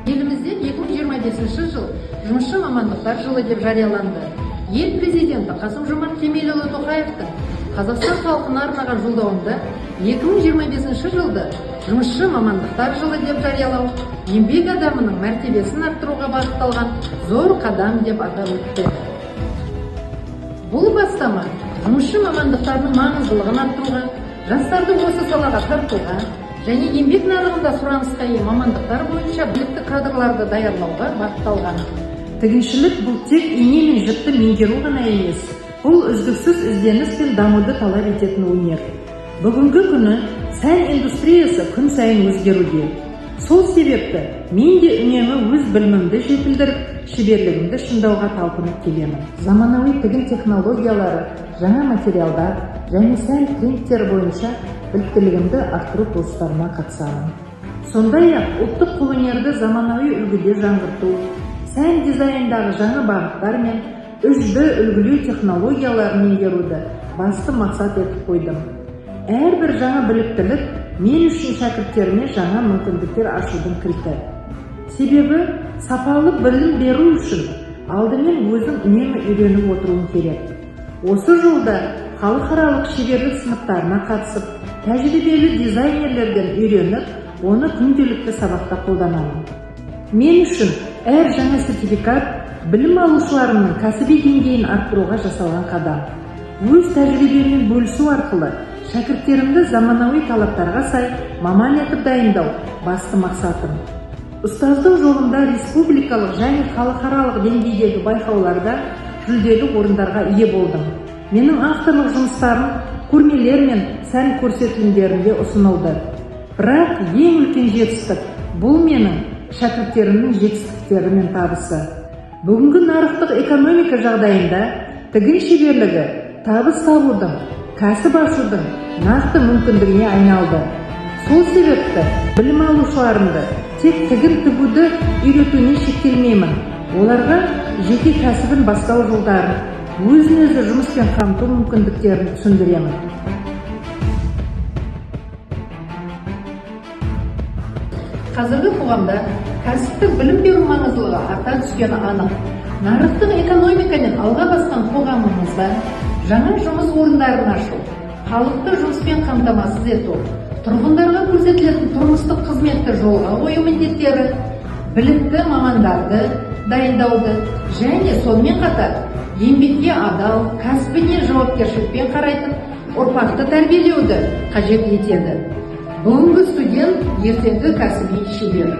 Елімізде 2025 жыл жұмысшы мамандықтар жылы деп жарияланды. Ел президенті Қасым-Жомарт Кемелұлы Тоқаевтың Қазақстан халқына арнаған жолдауында 2025 жылды жұмысшы мамандықтар жылы деп жариялау еңбек адамының мәртебесін арттыруға бағытталған зор қадам деп атап өтті. Бұл бастама жұмысшы мамандықтардың маңыздылығын арттыруға, жастарды осы салаға тартуға және еңбек нарығында сұранысқа ие мамандықтар бойынша білікті кадрларды даярлауға бағытталған. Тігіншілік бұл тек ине мен жіпті меңгеру ғана емес, бұл үздіксіз ізденіс пен дамуды талап ететін өнер. Бүгінгі күні сән индустриясы күн сайын өзгеруде. Сол себепті мен де үнемі өз білімімді жетілдіріп, шеберлігімді шыңдауға талпынып келемін. Заманауи тігін технологиялары, жаңа материалдар және сән трендтері бойынша біліктілігімді арттыру курстарына қатысамын. Сондай-ақ ұлттық қолөнерді заманауи үлгіде жаңғырту, сән дизайндағы жаңа бағыттар мен үздікті үлгілеу технологияларын меңгеруді басты мақсат етіп қойдым. Әрбір жаңа біліктілік мен үшін шәкірттеріме жаңа мүмкіндіктер ашудың кілті. Себебі сапалы білім беру үшін алдымен өзім үнемі үйреніп отыруым керек. Осы жолда халықаралық шеберлік сыныптарына қатысып, тәжірибелі дизайнерлерден үйреніп, оны күнделікті сабақта қолданамын. Мен үшін әр жаңа сертификат білім алушыларымның кәсіби деңгейін арттыруға жасалған қадам. Өз тәжірибемен бөлісу арқылы шәкірттерімді заманауи талаптарға сай маман етіп дайындау басты мақсатым. Ұстаздық жолымда республикалық және халықаралық деңгейдегі байқауларда жүлделі орындарға ие болдым. Менің авторлық жұмыстарым көрмелер мен сән көрсетілімдерінде ұсынылды. Бірақ ең үлкен жетістік бұл менің шәкірттерімнің жетістіктері мен табысы. Бүгінгі нарықтық экономика жағдайында тігін шеберлігі табыс табудың, кәсіп ашудың нақты мүмкіндігіне айналды. Сол себепті білім алушыларымды тек тігін тігуді үйретуіне шектелмеймін. Оларға жеке кәсібін бастау жолдарын, өзін-өзі жұмыспен қамту мүмкіндіктерін түсіндіремін. Қазіргі қоғамда кәсіптік білім беру маңыздылығы арта түскені анық. Нарықтық экономикамен алға басқан қоғамымызда жаңа жұмыс орындарын ашу, халықты жұмыспен қамтамасыз ету, тұрғындарға көрсетілетін тұрмыстық қызметті жолға қою міндеттері, білікті мамандарды дайындауды және сонымен қатар еңбекке адал, кәсібіне жауапкершілікпен қарайтын ұрпақты тәрбиелеуді қажет етеді. Бүгінгі студент ертеңгі кәсіби шебер.